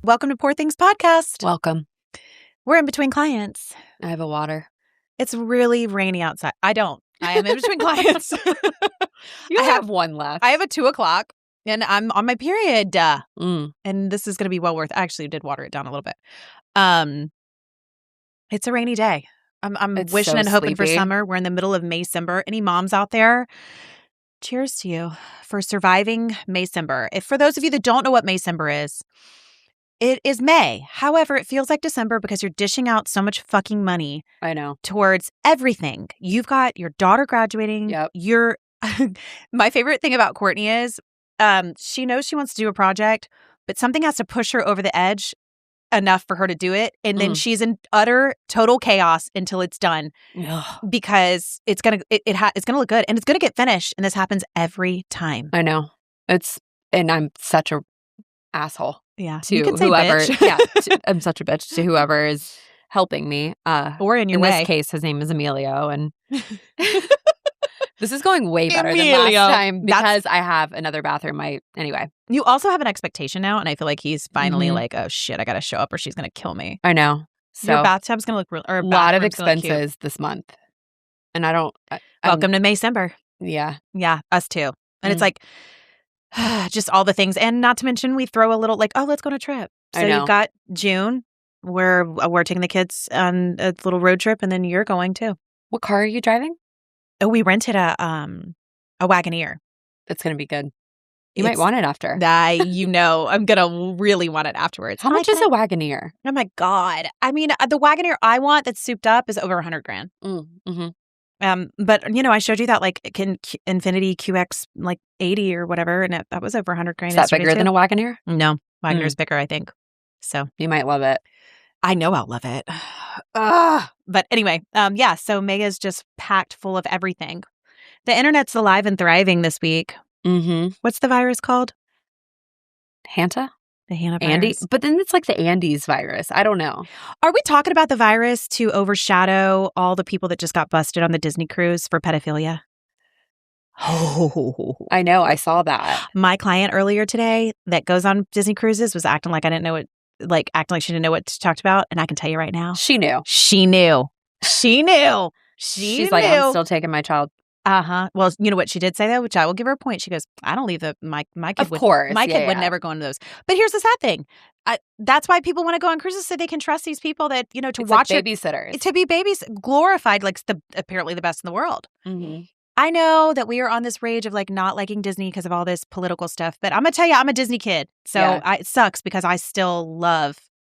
Welcome to Poor Things Podcast. Welcome. We're in between clients. I have a water. It's really rainy outside. I don't. I am in between clients. I have one left. I have a 2:00 and I'm on my period. And this is going to be well worth. I actually did water it down a little bit. It's a rainy day. I'm wishing so and hoping for sleepy. summer. We're in the middle of Maycember. Any moms out there? Cheers to you for surviving Maycember. If for those of you that don't know what Maycember is, it is May. However, it feels like December because you're dishing out so much fucking money. I know. Towards everything. You've got your daughter graduating. Yep. My favorite thing about Courtney is she knows she wants to do a project, but something has to push her over the edge enough for her to do it. And then she's in utter total chaos until it's done. Because it's gonna look good and it's gonna get finished. And this happens every time. I know. And I'm such a asshole. Yeah. To you can say whoever. bitch. Yeah. I'm such a bitch to whoever is helping me. Or in your in way. this case, his name is Emilio, and this is going way better Emilio. than last time because I have another bathroom. Anyway. You also have an expectation now, and I feel like he's finally like, oh shit, I gotta show up or she's gonna kill me. I know. So your bathtub's gonna look real. Or a lot of expenses this month, and I don't. Welcome to Maycember. Yeah. Yeah, us too. And it's like just all the things, and not to mention we throw a little like, oh, let's go on a trip. So you've got June, where we're taking the kids on a little road trip, and then you're going too. What car are you driving? Oh, we rented a Wagoneer. That's gonna be good. You might want it after. I'm gonna really want it afterwards. How much is a Wagoneer? Oh my God! I mean, the Wagoneer I want that's souped up is over $100,000. But I showed you that like Infiniti QX like 80 or whatever, and that was over $100,000. Is that bigger than a Wagoneer? No, Wagoneer's bigger, I think. So you might love it. I know I'll love it. But anyway, so Mega's just packed full of everything. The internet's alive and thriving this week. What's the virus called? Hanta? The Hanta virus. Andy? But then it's like the Andes virus. I don't know. Are we talking about the virus to overshadow all the people that just got busted on the Disney cruise for pedophilia? Oh, I know. I saw that. My client earlier today that goes on Disney cruises was acting like I didn't know it. Like acting like she didn't know what she talked about. And I can tell you right now. She knew. She's like, I'm still taking my child. Well, you know what she did say though, which I will give her a point. She goes, I don't leave my kid. Of course. My kid would never go into those. But here's the sad thing. That's why people want to go on cruises so they can trust these people that, to it's watch like babysitters. To be babies glorified like apparently the best in the world. I know that we are on this rage of like not liking Disney because of all this political stuff, but I'm going to tell you, I'm a Disney kid. So it sucks because I still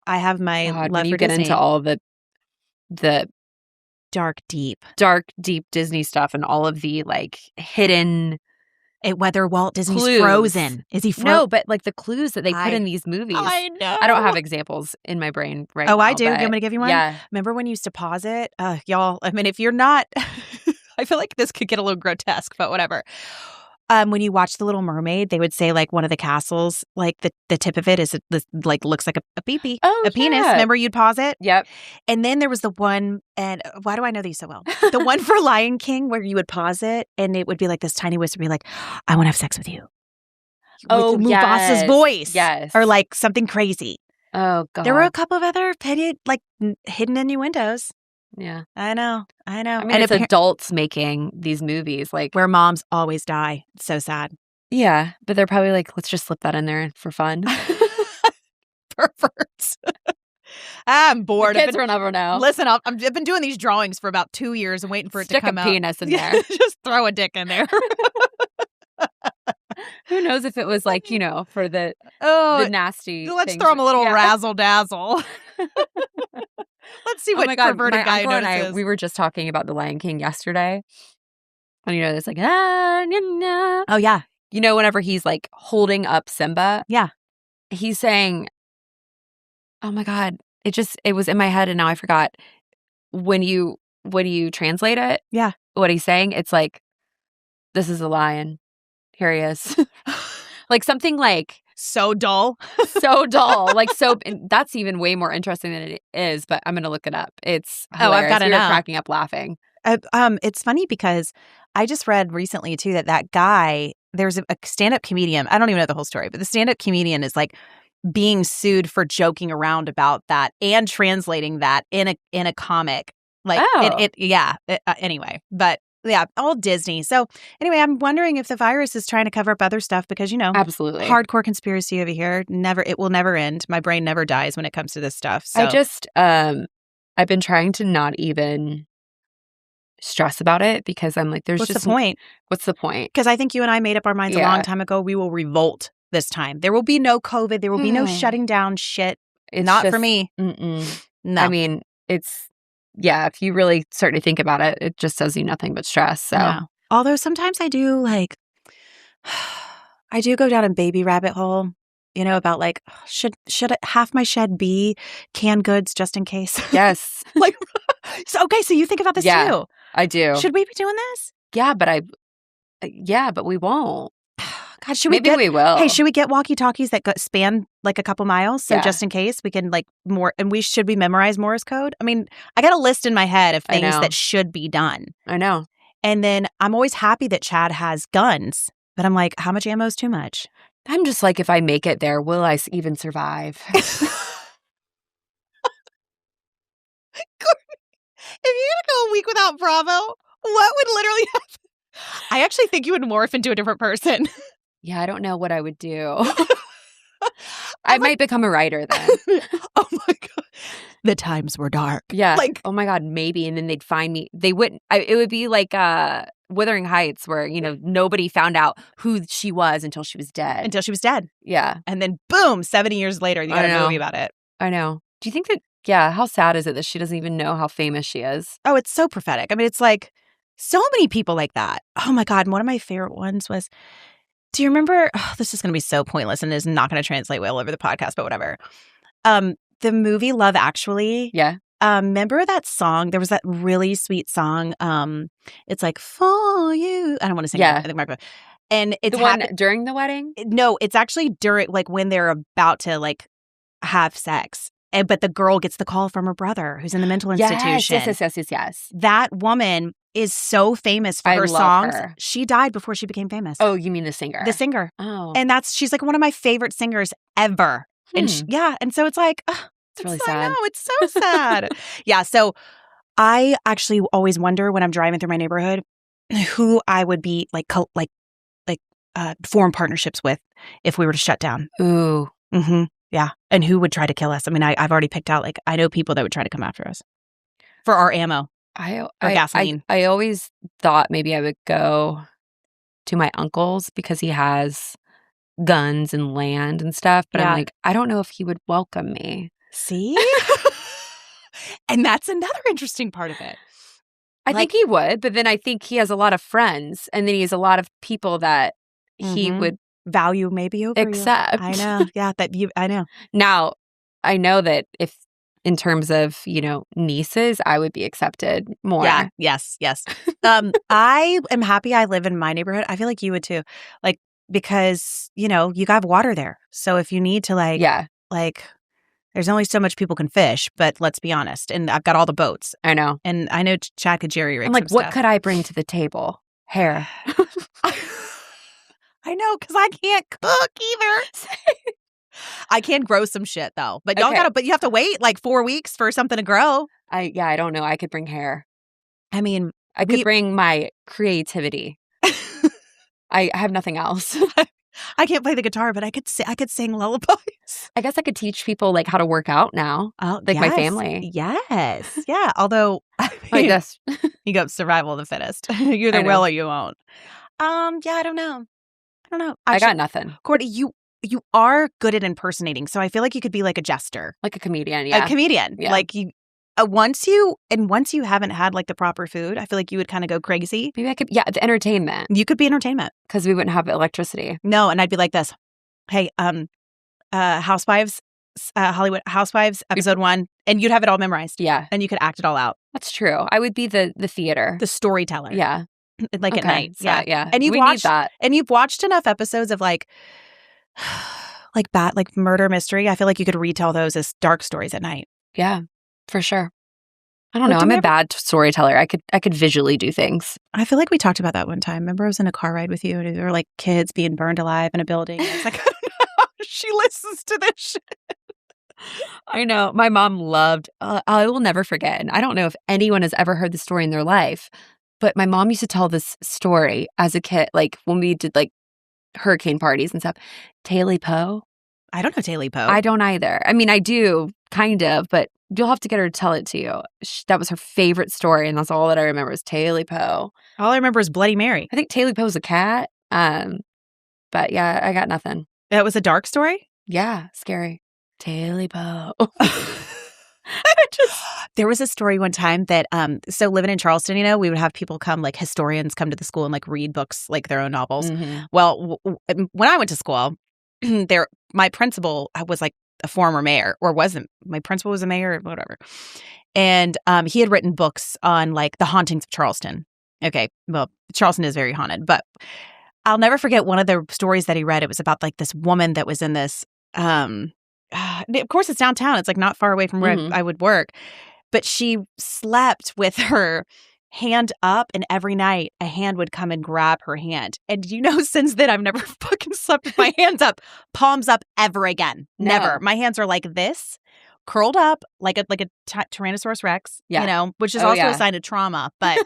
I have my love when you for get Disney. into all the dark, deep Disney stuff and all of the like hidden. Whether Walt Disney's clues. Frozen. Is he frozen? No, but like the clues that they put in these movies. I know. I don't have examples in my brain right now. Oh, I do. You want me to give you one? Yeah. Remember when you used to pause it? Y'all, I mean, if you're not, I feel like this could get a little grotesque, but whatever. When you watch The Little Mermaid, they would say like one of the castles, like the tip of it is like looks like a pee-pee, a penis. Remember you'd pause it? Yep. And then there was the one, and why do I know these so well? The one for Lion King where you would pause it and it would be like this tiny whisper, be like, I want to have sex with you. Oh, with Mufasa's voice. Yes. Or like something crazy. Oh, God. There were a couple of other hidden innuendos. Yeah. I know. I mean, and it's adults making these movies like where moms always die. It's so sad. Yeah. But they're probably like, let's just slip that in there for fun. Perverts. I'm bored. The kids will never know. Listen, I've been doing these drawings for about 2 years and waiting for it to come out. Stick a penis in there. Just throw a dick in there. Who knows if it was like, for the nasty Let's things. throw them a little razzle dazzle. Let's see what perverted guy notices. We were just talking about The Lion King yesterday. And there's like, oh yeah. Whenever he's like holding up Simba. Yeah. He's saying, oh my God, it was in my head and now I forgot. When you translate it. Yeah. What he's saying, it's like, this is a lion. Here he is. Like something like. So dull. Like, that's even way more interesting than it is, but I'm going to look it up. It's hilarious. I've got to know. Cracking up laughing. It's funny because I just read recently too that guy, there's a stand-up comedian. I don't even know the whole story, but the stand-up comedian is like being sued for joking around about that and translating that in a comic. Like anyway, but yeah, all Disney. So anyway, I'm wondering if the virus is trying to cover up other stuff because, absolutely. hardcore conspiracy over here. It will never end. My brain never dies when it comes to this stuff. So I just, I've been trying to not even stress about it because I'm like, what's the point? What's the point? Because I think you and I made up our minds a long time ago. We will revolt this time. There will be no COVID. There will be no shutting down shit. It's not for me. No. I mean, if you really start to think about it, it just does you nothing but stress. So, no. Although sometimes I do I do go down a baby rabbit hole, about like, should half my shed be canned goods just in case? Yes. So you think about this too. I do. Should we be doing this? Yeah, but we won't. God, Maybe we will. Hey, should we get walkie-talkies that span like a couple miles? So just in case we can should we memorize Morse code? I mean, I got a list in my head of things that should be done. I know. And then I'm always happy that Chad has guns, but I'm like, how much ammo is too much? I'm just like, if I make it there, will I even survive? If you're going to go a week without Bravo, what would literally happen? I actually think you would morph into a different person. Yeah, I don't know what I would do. I might become a writer then. Oh my God. The times were dark. Yeah. Oh my God, maybe. And then they'd find me. They wouldn't. It would be like Wuthering Heights where, nobody found out who she was until she was dead. Yeah. And then boom, 70 years later, you got a movie about it. I know. Do you think that, how sad is it that she doesn't even know how famous she is? Oh, it's so prophetic. I mean, it's like so many people like that. Oh my God. And one of my favorite ones was, do you remember, this is going to be so pointless and is not going to translate well over the podcast, but whatever. The movie Love Actually. Yeah. Remember that song? There was that really sweet song. It's like, for you. I don't want to sing it. I think Marco. And it's the one during the wedding? No, it's actually during, like, when they're about to, like, have sex. But the girl gets the call from her brother who's in the mental institution. Yes. That woman is so famous for her songs. She died before she became famous. Oh, you mean the singer? The singer. Oh. And she's like one of my favorite singers ever. And and so it's like, it's really sad. I know, it's so sad. Yeah, so I actually always wonder when I'm driving through my neighborhood who I would be form partnerships with if we were to shut down. Ooh. Mm-hmm. Yeah. And who would try to kill us? I mean, I've already picked out, I know people that would try to come after us for our ammo or gasoline. I always thought maybe I would go to my uncle's because he has guns and land and stuff. But I'm like, I don't know if he would welcome me. See? And that's another interesting part of it. I think he would, but then I think he has a lot of friends and then he has a lot of people that he would value maybe over accept. You. I know. Yeah, I know. Now, I know that if in terms of, nieces, I would be accepted more. Yeah. Yes. I am happy I live in my neighborhood. I feel like you would too. Like, because, you got water there. So if you need to there's only so much people can fish, but let's be honest. And I've got all the boats. I know. And I know Chad could jerry rig. I'm like, what could I bring to the table? Hair. I know, because I can't cook either. I can grow some shit though. But you have to wait like 4 weeks for something to grow. I don't know. I could bring hair. I mean, I could bring my creativity. I have nothing else. I can't play the guitar, but I could sing lullabies. I guess I could teach people like how to work out now. Oh, my family. Yes. Yeah. Although I guess you go survival of the fittest. You either will or you won't. Yeah, I don't know. Actually, I got nothing. Courtney, you are good at impersonating, so I feel like you could be like a jester. Like a comedian, yeah. A comedian. Yeah. Like you once you haven't had like the proper food, I feel like you would kind of go crazy. Maybe I could, the entertainment. You could be entertainment. Because we wouldn't have electricity. No, and I'd be like this. Hey, Housewives, Hollywood Housewives, episode 1, and you'd have it all memorized. Yeah. And you could act it all out. That's true. I would be the theater. The storyteller. Yeah. Like at night. So, yeah. And we need that. And you've watched enough episodes of like murder mystery. I feel like you could retell those as dark stories at night. Yeah, for sure. I don't know. I'm a bad storyteller. I could visually do things. I feel like we talked about that one time. Remember I was in a car ride with you and there were like kids being burned alive in a building. I was like, I don't know how She listens to this shit. I know. My mom loved, I will never forget, and I don't know if anyone has ever heard the story in their life, but my mom used to tell this story as a kid, like when we did like hurricane parties and stuff. Taily Poe? I don't know Taily Poe. I don't either. I mean, I do, kind of, but you'll have to get her to tell it to you. That was her favorite story, and that's all that I remember is Taily Poe. All I remember is Bloody Mary. I think Taily Poe's a cat. But yeah, I got nothing. That was a dark story? Yeah, scary. Taily Poe. There was a story one time that, so living in Charleston, we would have people come, like historians come to the school and like read books, like their own novels. Mm-hmm. Well, when I went to school, my principal was like a former mayor, or wasn't. My principal was a mayor, or whatever. And he had written books on like the hauntings of Charleston. Okay, well, Charleston is very haunted, but I'll never forget one of the stories that he read. It was about like this woman that was in this, of course it's downtown. It's like not far away from where I would work. But she slept with her hand up, and every night a hand would come and grab her hand. And since then I've never fucking slept with my hands up, palms up ever again. No. Never. My hands are like this, curled up like a Tyrannosaurus Rex, which is also a sign of trauma. But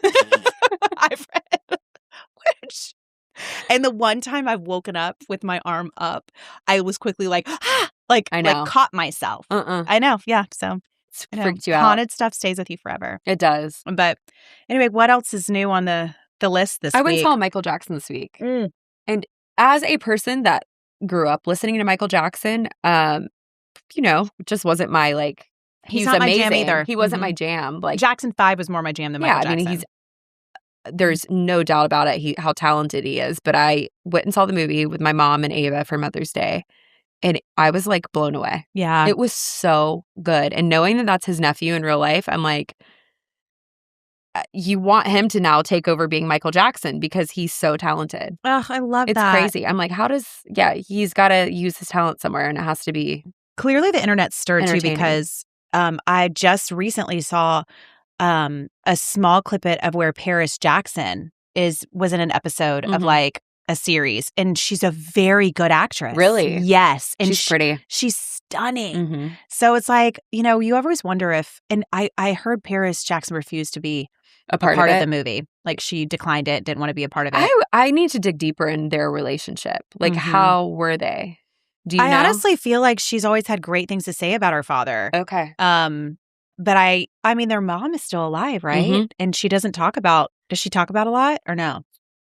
I've read which. And the one time I've woken up with my arm up, I was quickly like, I know. Like caught myself. I know. Yeah. So it's freaked you out. Haunted stuff stays with you forever. It does. But anyway, what else is new on the list this week? I went and saw Michael Jackson this week. And as a person that grew up listening to Michael Jackson, just wasn't my like, he's not amazing. My jam either. He wasn't my jam. Like Jackson 5 was more my jam than Michael Jackson. I mean, there's no doubt about it, how talented he is. But I went and saw the movie with my mom and Ava for Mother's Day. And I was like blown away. Yeah. It was so good. And knowing that that's his nephew in real life, I'm like, you want him to now take over being Michael Jackson because he's so talented. Oh, I love that. It's crazy. I'm like, he's got to use his talent somewhere, and it has to be. Clearly the internet's stirred too, because I just recently saw a small clip of where Paris Jackson was in an episode of like a series, and she's a very good actress. Really? Yes. And she's pretty. She's stunning. So it's like, you always wonder if, and I heard Paris Jackson refused to be a part of the movie. Like she declined it, didn't want to be a part of it. I need to dig deeper in their relationship. Like how were they? Do you know? I honestly feel like she's always had great things to say about her father. Okay. But I mean, their mom is still alive, right? And she does she talk about a lot or no?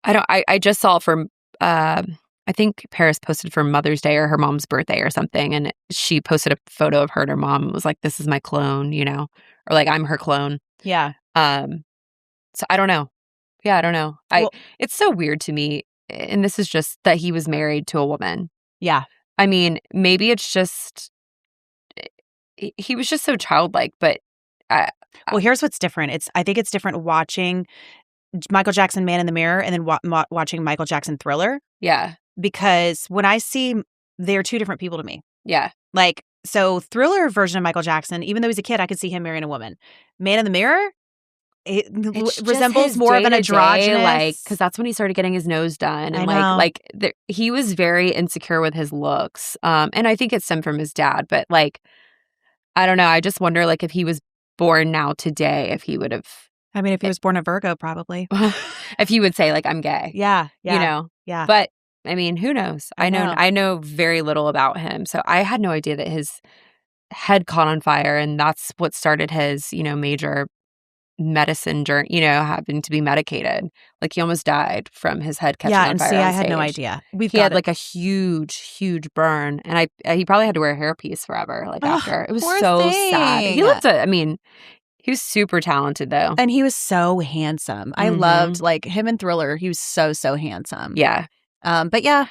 I just saw from, I think Paris posted for Mother's Day or her mom's birthday or something. And she posted a photo of her and her mom. It was like, this is my clone, or like, I'm her clone. Yeah. So I don't know. Yeah, I don't know. It's so weird to me. And this is just that he was married to a woman. Yeah. I mean, maybe it's just, he was just so childlike, but. Well, here's what's different. I think it's different watching Michael Jackson Man in the Mirror and then watching Michael Jackson Thriller. Yeah. Because when I see, they're two different people to me. Yeah. Like, so Thriller version of Michael Jackson, even though he's a kid, I could see him marrying a woman. Man in the Mirror, it resembles more of an androgynous. Like, because that's when he started getting his nose done. And he was very insecure with his looks. And I think it stemmed from his dad. But like, I don't know. I just wonder like if he was born now today, if he would have. I mean, if he was born a Virgo, probably. If he would say, like, I'm gay. Yeah. Yeah. But, I mean, who knows? I know very little about him. So I had no idea that his head caught on fire, and that's what started his, major medicine journey, having to be medicated. Like, he almost died from his head catching on fire. Yeah, and I had no idea. He had, like, a huge, huge burn, and he probably had to wear a hairpiece forever, like, after. It was so sad. He looked he was super talented, though. And he was so handsome. I loved, like, him in Thriller. He was so, so handsome. Yeah. But yeah.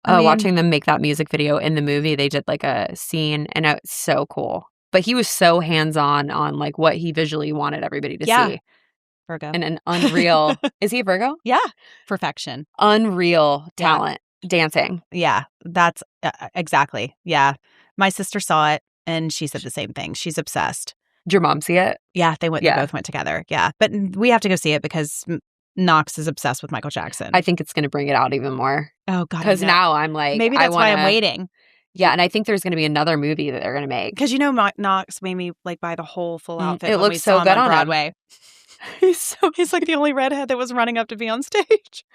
Watching them make that music video in the movie, they did, like, a scene, and it's so cool. But he was so hands-on on, like, what he visually wanted everybody to see. Virgo. And an unreal... Is he a Virgo? Yeah. Perfection. Unreal talent. Dancing. Yeah. That's... exactly. Yeah. My sister saw it, and she said the same thing. She's obsessed. Did your mom see it? Yeah, they both went together. Yeah. But we have to go see it because Knox is obsessed with Michael Jackson. I think it's going to bring it out even more. Oh, God. Because now I'm like, maybe that's why I'm waiting. Yeah, and I think there's going to be another movie that they're going to make. Because Knox made me like buy the whole full outfit. It when we looks saw so him good on on Broadway. He's like the only redhead that was running up to be on stage.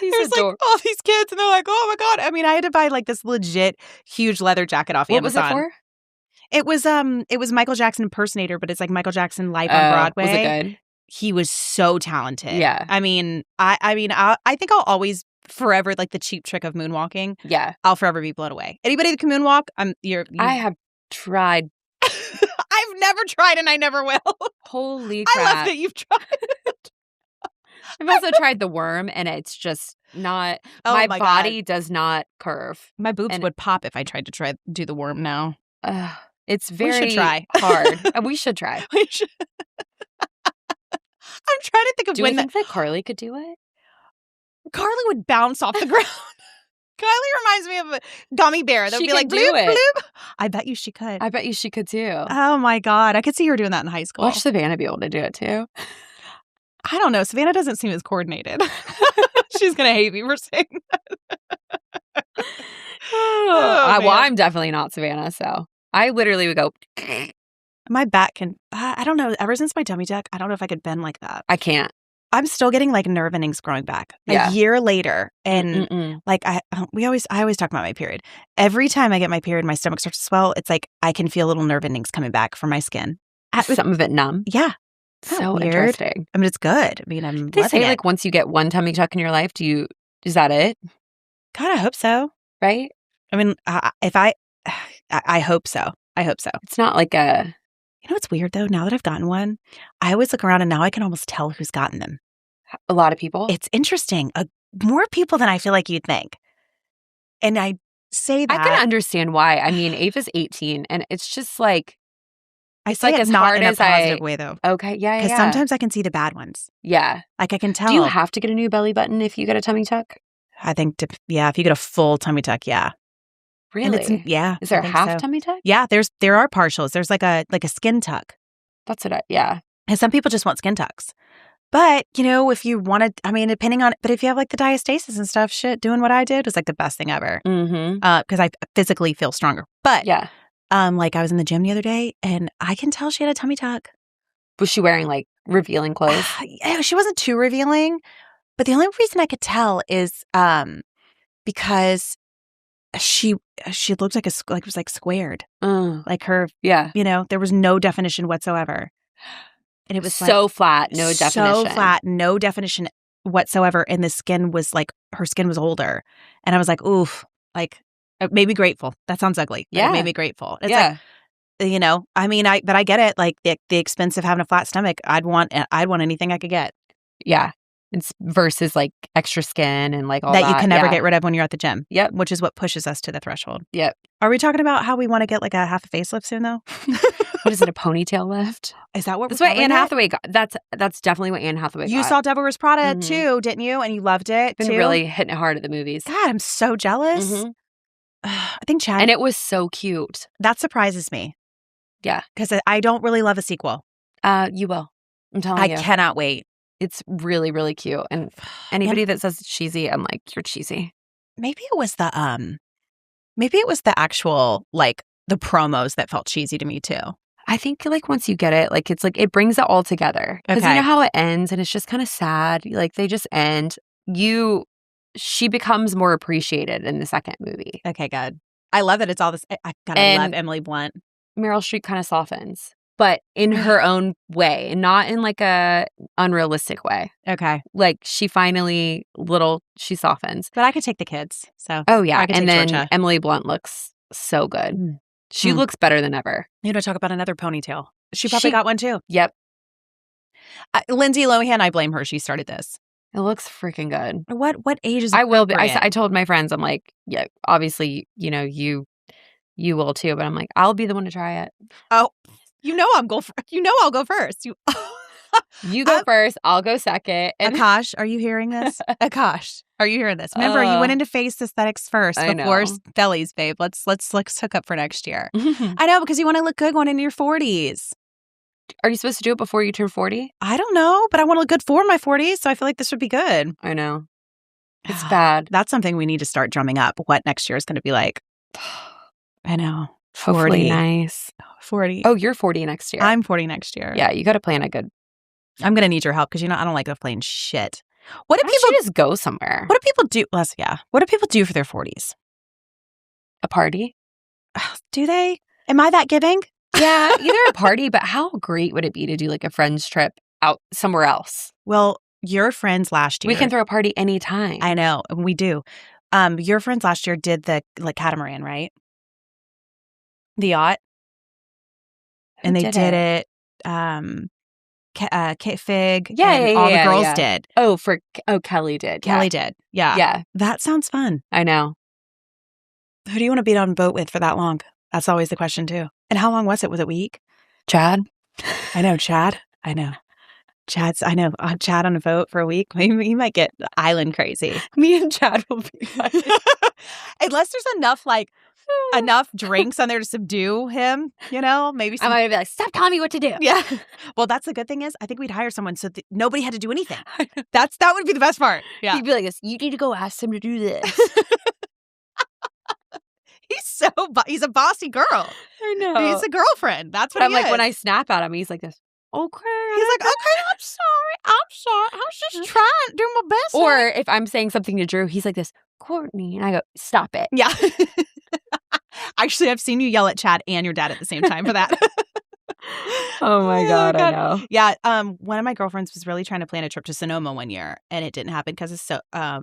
There's like all these kids, and they're like, "Oh my god!" I mean, I had to buy like this legit huge leather jacket off Amazon. What was it for? It was Michael Jackson impersonator, but it's like Michael Jackson live on Broadway. Was it good? He was so talented. Yeah. I mean, I think I'll always forever like the cheap trick of moonwalking. Yeah. I'll forever be blown away. Anybody that can moonwalk, I have tried. I've never tried, and I never will. Holy crap! I love that you've tried. I've also tried the worm, and it's just not. My body does not curve. My boobs would pop if I tried to do the worm now. It's very we should try. hard. We should try. We should. I'm trying to think of do when you think that Carly could do it? Carly would bounce off the ground. Kylie reminds me of a gummy bear that would be like, bloop, bloop. I bet you she could. I bet you she could too. Oh my God. I could see her doing that in high school. Watch Savannah be able to do it too. I don't know. Savannah doesn't seem as coordinated. She's going to hate me for saying that. Well, I'm definitely not Savannah, so I literally would go. My back can, I don't know. Ever since my tummy tuck, I don't know if I could bend like that. I can't. I'm still getting like nerve endings growing back a year later. And like, I always talk about my period. Every time I get my period, my stomach starts to swell. It's like, I can feel little nerve endings coming back from my skin. Some of it numb. Yeah. So weird. Interesting. I mean, it's good. I mean, they say like once you get one tummy tuck in your life, is that it? God, I hope so. Right? I mean, I hope so. I hope so. It's not like a... You know what's weird, though? Now that I've gotten one, I always look around and now I can almost tell who's gotten them. A lot of people? It's interesting. More people than I feel like you'd think. And I say that. I can understand why. I mean, Ava's 18, and it's just like... I say like it's not in a positive way, though. Okay, yeah. Because sometimes I can see the bad ones. Yeah. Like I can tell. Do you have to get a new belly button if you get a tummy tuck? I think, if you get a full tummy tuck, yeah. Really? Yeah. Is there a half tummy tuck? Yeah, there are partials. There's like a skin tuck. That's what yeah. And some people just want skin tucks. But, if you wanted, I mean, depending on, but if you have like the diastasis and stuff, doing what I did was like the best thing ever. Because I physically feel stronger. But, yeah. Like I was in the gym the other day and I can tell she had a tummy tuck. Was she wearing like revealing clothes? She wasn't too revealing. But the only reason I could tell is because she looked like it was like squared. Like her, there was no definition whatsoever. And it was so flat, no definition. So flat, no definition whatsoever. And the skin was like, her skin was older. And I was like, oof, like it made me grateful. That sounds ugly. Yeah. It made me grateful. It's like, I mean, but I get it. Like the expense of having a flat stomach, I'd want anything I could get. Yeah. It's versus like extra skin and like all that. You can never get rid of when you're at the gym. Yep. Which is what pushes us to the threshold. Yep. Are we talking about how we want to get like a half a facelift soon though? What is it, a ponytail lift? Is that what? That's what Anne Hathaway got. That's definitely what Anne Hathaway got. You saw Devil Wears Prada too, didn't you? And you loved it too? Been really hitting it hard at the movies. God, I'm so jealous. I think Chad. And it was so cute. That surprises me. Yeah. Because I don't really love a sequel. You will. I'm telling you. I cannot wait. It's really, really cute. And anybody that says it's cheesy, I'm like, you're cheesy. Maybe it was the actual, like, the promos that felt cheesy to me too. I think like once you get it, like it's like it brings it all together. Because you know how it ends and it's just kind of sad. Like they just end. She becomes more appreciated in the second movie. Okay, good. I love that it's all this. I love Emily Blunt. Meryl Streep kind of softens, but in her own way, and not in like a unrealistic way. Okay. Like she softens. But I could take the kids. So yeah. And then Georgia. Emily Blunt looks so good. She looks better than ever. You know, talk about another ponytail. She probably got one too. Yep. Lindsay Lohan, I blame her. She started this. It looks freaking good. What age is I will be. I told my friends, I'm like, yeah, obviously, you will too, but I'm like, I'll be the one to try it. Oh, I'll go first. You go first. I'll go second. And Akash, are you hearing this? Akash, are you hearing this? Remember, you went into face aesthetics first before bellies, babe. Let's hook up for next year. I know, because you want to look good going into your 40s. Are you supposed to do it before you turn 40? I don't know, but I want to look good for my 40s, so I feel like this would be good. I know. It's bad. That's something we need to start drumming up, what next year is going to be like. I know. 40. Hopefully nice. 40. Oh, you're 40 next year. I'm 40 next year. Yeah, you got to plan a good. I'm going to need your help because, I don't like to plan shit. What do Why people don't you just go somewhere? What do people do? What do people do for their 40s? A party? Do they? Am I that giving? Yeah, either a party, but how great would it be to do like a friend's trip out somewhere else? Well, your friends last year. We can throw a party anytime. I know. We do. Your friends last year did the catamaran, right? The yacht. Who and they did it. Kit Fig. Yeah, all the girls did. Oh, Kelly did. Kelly did. Yeah. Yeah. That sounds fun. I know. Who do you want to be on a boat with for that long? That's always the question, too. And how long was it? Was it a week? Chad? I know, Chad. I know. Chad on a boat for a week. He might get island crazy. Me and Chad will be like, unless there's enough drinks on there to subdue him, maybe I might be like, stop telling me what to do. Yeah. Well, that's the good thing is I think we'd hire someone so nobody had to do anything. That would be the best part. Yeah. He'd be like this, you need to go ask him to do this. He's a bossy girl. I know. He's a girlfriend. That's what I'm he like, is. when I snap at him, he's like this. Okay. He's like, okay, I'm sorry. I was just trying to do my best. Or if I'm saying something to Drew, he's like this, Courtney. And I go, stop it. Yeah. Actually, I've seen you yell at Chad and your dad at the same time for that. Oh my God, I know. Yeah. One of my girlfriends was really trying to plan a trip to Sonoma one year, and it didn't happen because of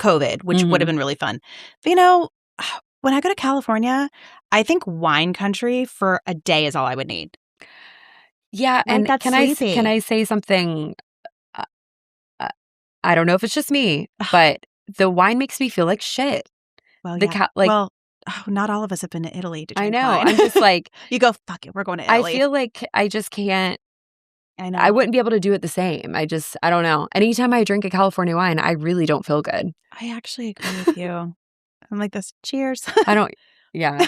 COVID, which would have been really fun. But when I go to California, I think wine country for a day is all I would need. Yeah, and can I say something? I don't know if it's just me, but the wine makes me feel like shit. Well, not all of us have been to Italy to drink wine. I'm just like, you go, fuck it, we're going to Italy. I feel like I just can't. I know. I wouldn't be able to do it the same. I don't know. Anytime I drink a California wine, I really don't feel good. I actually agree with you. I'm like this. Cheers. Yeah.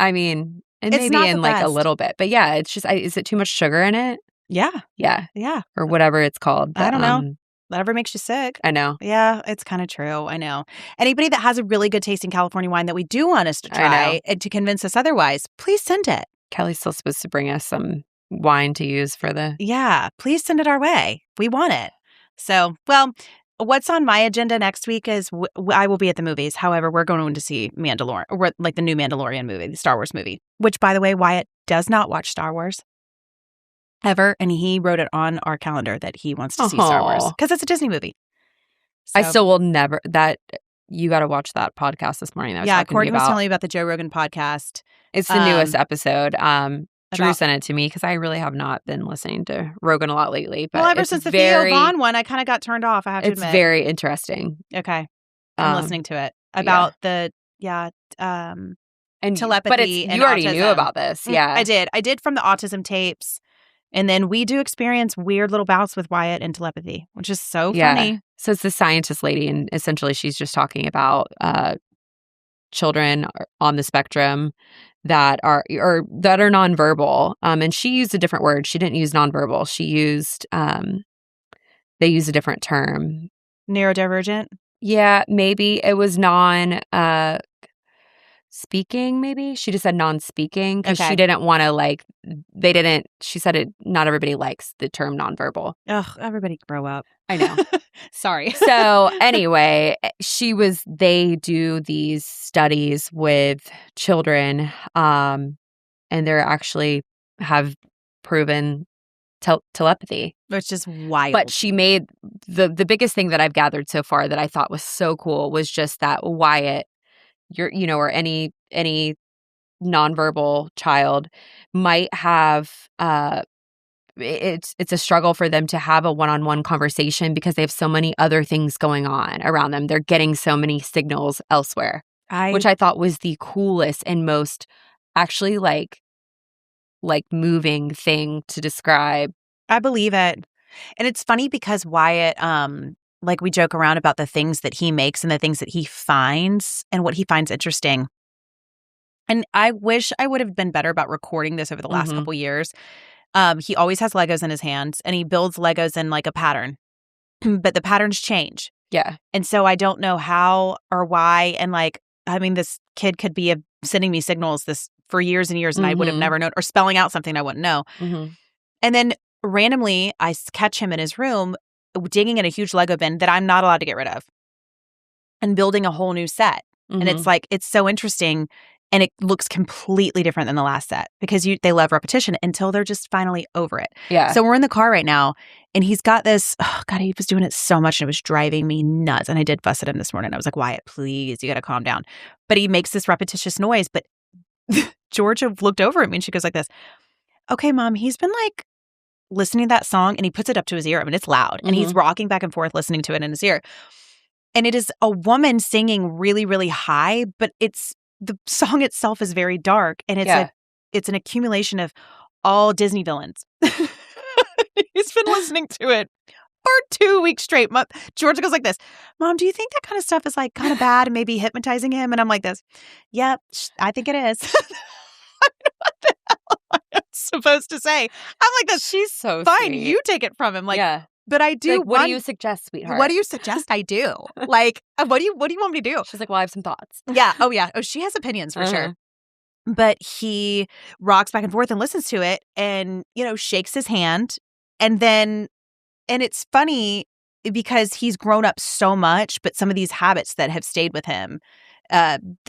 I mean, and it's maybe in like a little bit, but yeah, it's just, is it too much sugar in it? Yeah. Yeah. Yeah. Or whatever it's called. But, I don't know. Whatever makes you sick. I know. Yeah, it's kind of true. I know. Anybody that has a really good tasting California wine that we do want us to try and to convince us otherwise, please send it. Kelly's still supposed to bring us some wine to use for the... Yeah, please send it our way. We want it. So, well, what's on my agenda next week is I will be at the movies. However, we're going to see Mandalorian, or like the new Mandalorian movie, the Star Wars movie, which, by the way, Wyatt does not watch Star Wars ever. And he wrote it on our calendar that he wants to see Star Wars because it's a Disney movie. So, I still will never... You got to watch that podcast this morning. Courtney was telling me about the Joe Rogan podcast. It's the newest episode. Drew sent it to me because I really have not been listening to Rogan a lot lately. But ever since the Theo Vaughn one, I kind of got turned off, I have to admit. It's very interesting. Okay. I'm listening to it. About and telepathy and you already autism. knew about this. Yeah. I did. I did from the autism tapes. And then we do experience weird little bouts with Wyatt and telepathy, which is so funny. So it's the scientist lady, and essentially she's just talking about children on the spectrum that are nonverbal. And she used a different word. She didn't use nonverbal. She used they used a different term. Neurodivergent? Yeah, maybe it was speaking, maybe. She just said non-speaking because she didn't want to she said not everybody likes the term nonverbal. Ugh, everybody grow up. I know. Sorry. So anyway, they do these studies with children, and they're actually have proven telepathy. Which is wild. But she made the biggest thing that I've gathered so far that I thought was so cool was just that Wyatt, or any nonverbal child might have it's a struggle for them to have a one-on-one conversation because they have so many other things going on around them. They're getting so many signals elsewhere, which I thought was the coolest and most actually like moving thing to describe. I believe it. And it's funny because Wyatt, we joke around about the things that he makes and the things that he finds and what he finds interesting. And I wish I would have been better about recording this over the last couple years. He always has Legos in his hands, and he builds Legos in like a pattern, but the patterns change. Yeah. And so I don't know how or why. And this kid could be a sending me signals for years and years, and I would have never known, or spelling out something I wouldn't know. And then randomly, I catch him in his room digging in a huge Lego bin that I'm not allowed to get rid of and building a whole new set. And it's like, it's so interesting. And it looks completely different than the last set because they love repetition until they're just finally over it. Yeah. So we're in the car right now, and he's got this, oh God, he was doing it so much and it was driving me nuts. And I did fuss at him this morning. I was like, Wyatt, please, you got to calm down. But he makes this repetitious noise. But Georgia looked over at me and she goes like this, okay, Mom, he's been like listening to that song, and he puts it up to his ear. I mean, it's loud, and he's rocking back and forth listening to it in his ear. And it is a woman singing really, really high, but the song itself is very dark, and it's an accumulation of all Disney villains. He's been listening to it for 2 weeks straight. Georgia goes like this, Mom, do you think that kind of stuff is like kind of bad and maybe hypnotizing him? And I'm like this, yep, I think it is. What the hell am I supposed to say? I'm like this, she's so fine, sweet. you take it from him. Like, but I do. Like, what do you suggest, sweetheart? What do you suggest I do? Like, what do you want me to do? She's like, well, I have some thoughts. Yeah. Oh, yeah. Oh, she has opinions for sure. But he rocks back and forth and listens to it and, shakes his hand. And it's funny because he's grown up so much, but some of these habits that have stayed with him,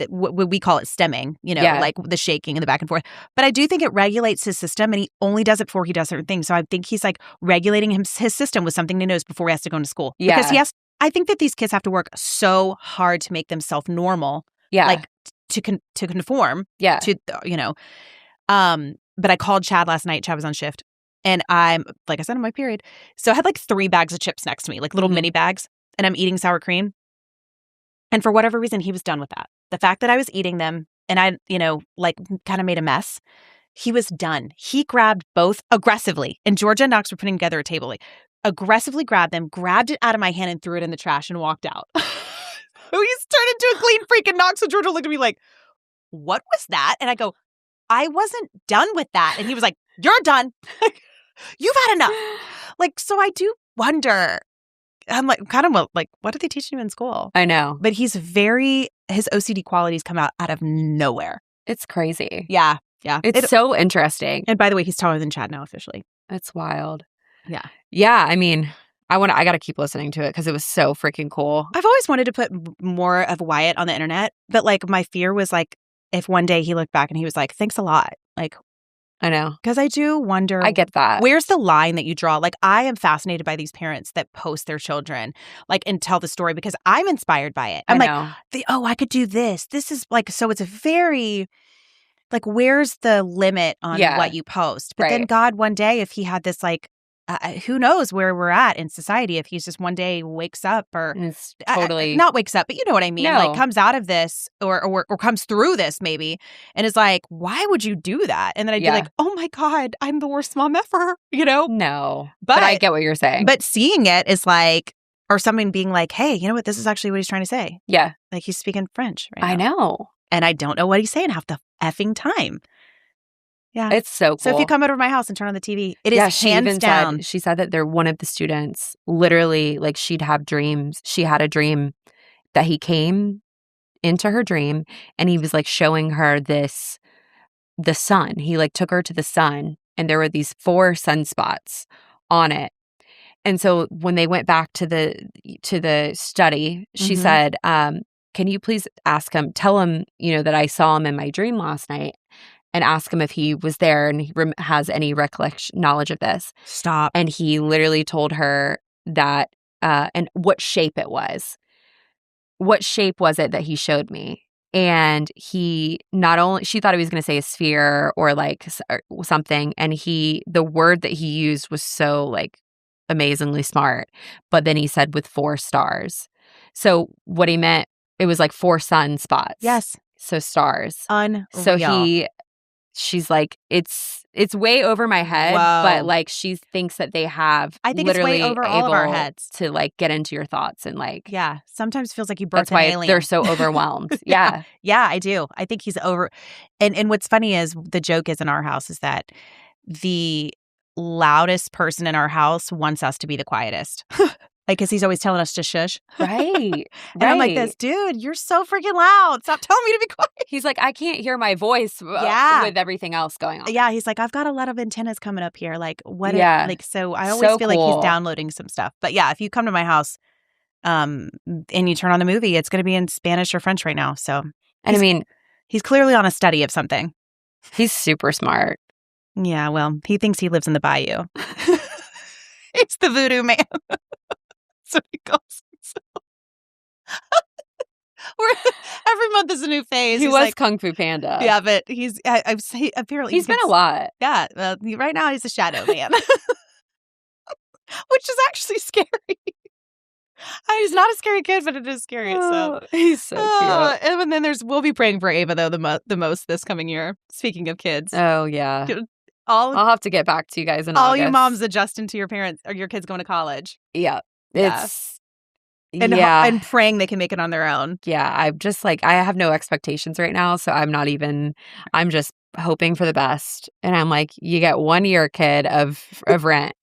what we call it stemming, like the shaking and the back and forth. But I do think it regulates his system, and he only does it before he does certain things. So I think he's like regulating his system with something he knows before he has to go into school. Yeah. Because I think that these kids have to work so hard to make themselves normal. Yeah. Like to conform. Yeah. To, but I called Chad last night. Chad was on shift. And I'm, like I said, on my period. So I had like 3 bags of chips next to me, like little mini bags. And I'm eating sour cream. And for whatever reason, he was done with that. The fact that I was eating them and I, like kind of made a mess, he was done. He grabbed both aggressively. And Georgia and Knox were putting together a table. Like, aggressively grabbed them, grabbed it out of my hand and threw it in the trash and walked out. He's turned into a clean freak. And Knox and Georgia looked at me like, what was that? And I go, I wasn't done with that. And he was like, you're done. You've had enough. Like, so I do wonder. I'm like, kind of like, what are they teaching you in school? I know. But his OCD qualities come out of nowhere. It's crazy. Yeah. Yeah. It's so interesting. And by the way, he's taller than Chad now officially. It's wild. Yeah. Yeah. I mean, I got to keep listening to it because it was so freaking cool. I've always wanted to put more of Wyatt on the internet. But like my fear was like, if one day he looked back and he was like, thanks a lot. Like, I know. Because I do wonder. I get that. Where's the line that you draw? Like, I am fascinated by these parents that post their children, like, and tell the story because I'm inspired by it. I'm like, I could do this. This is like, so it's a very, like, where's the limit on what you post? But then God, one day, if he had this, like, who knows where we're at in society if he's just one day wakes up or it's totally not wakes up, but you know what I mean? No. Like comes out of this or comes through this maybe and is like, why would you do that? And then I'd be like, oh my God, I'm the worst mom ever, No. But I get what you're saying. But seeing it is like, or someone being like, hey, you know what? This is actually what he's trying to say. Yeah. Like he's speaking French right now. I know. And I don't know what he's saying half the effing time. Yeah. It's so cool. So if you come over to my house and turn on the TV, it is hands down. She said that they're one of the students, literally, like she'd have dreams. She had a dream that he came into her dream and he was like showing her the sun. He like took her to the sun and there were these 4 sunspots on it. And so when they went back to the study, she said, can you please tell him, that I saw him in my dream last night. And ask him if he was there and he has any knowledge of this. Stop. And he literally told her that, and what shape it was. What shape was it that he showed me? And she thought he was going to say a sphere or like something. And the word that he used was so like amazingly smart. But then he said with 4 stars. So what he meant, it was like 4 sunspots. Yes. So stars. Unreal. So she's like, it's way over my head, but like she thinks that they have I think it's way over all of our heads to like get into your thoughts and like sometimes feels like you birthed an alien. That's why they're so overwhelmed. Yeah. I do. I think he's over and what's funny is the joke is in our house is that the loudest person in our house wants us to be the quietest. Like, because he's always telling us to shush. Right. And I'm like this, dude, you're so freaking loud. Stop telling me to be quiet. He's like, I can't hear my voice with everything else going on. Yeah, he's like, I've got a lot of antennas coming up here. Like, what? Yeah. So I always feel like he's downloading some stuff. But yeah, if you come to my house and you turn on the movie, it's going to be in Spanish or French right now. So, and I mean, he's clearly on a study of something. He's super smart. Yeah, well, he thinks he lives in the bayou. He's the voodoo man. That's what he calls himself. Every month is a new phase. He was like, Kung Fu Panda. Yeah, but he's apparently he's been a lot. Yeah, right now he's a shadow man, which is actually scary. He's not a scary kid, but it is scary. So he's so cute. And then we'll be praying for Ava though the most this coming year. Speaking of kids, oh yeah, I'll have to get back to you guys in August. All you moms adjusting to your parents or your kids going to college. Yeah, and praying they can make it on their own. Yeah, I'm just like, I have no expectations right now, so I'm just hoping for the best. And I'm like, you get 1 year, kid, of rent.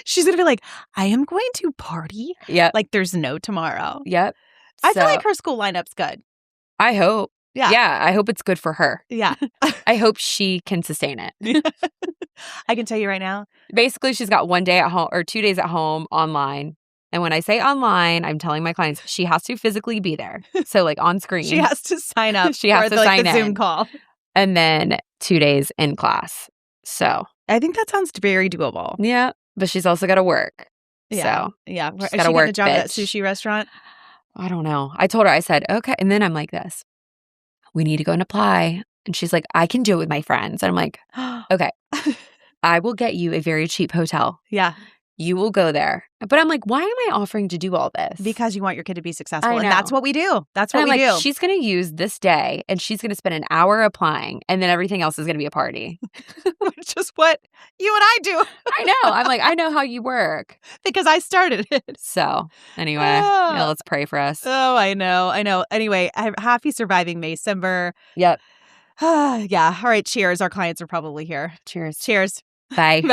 She's going to be like, I am going to party. Yeah. Like there's no tomorrow. Yep. I feel like her school lineup's good. I hope. Yeah. Yeah, I hope it's good for her. Yeah. I hope she can sustain it. I can tell you right now. Basically, she's got 1 day at home or 2 days at home online. And when I say online, I'm telling my clients she has to physically be there. So like on screen. She has to sign up. She has to sign the in. Zoom call. And then 2 days in class. So I think that sounds very doable. Yeah. But she's also got to work. Yeah. So yeah. She's got to work. A job at that sushi restaurant? I don't know. I told her, I said, okay. And then I'm like this. We need to go and apply. And she's like, I can do it with my friends. And I'm like, okay. I will get you a very cheap hotel. Yeah. You will go there. But I'm like, why am I offering to do all this? Because you want your kid to be successful. I know. And that's what we do. That's what we do. She's going to use this day and she's going to spend an hour applying and then everything else is going to be a party. Which is what you and I do. I know. I'm like, I know how you work. Because I started it. So anyway, yeah, let's pray for us. Oh, I know. Anyway, happy surviving Maycember. Yep. Yeah. All right. Cheers. Our clients are probably here. Cheers. Cheers. Bye. Bye.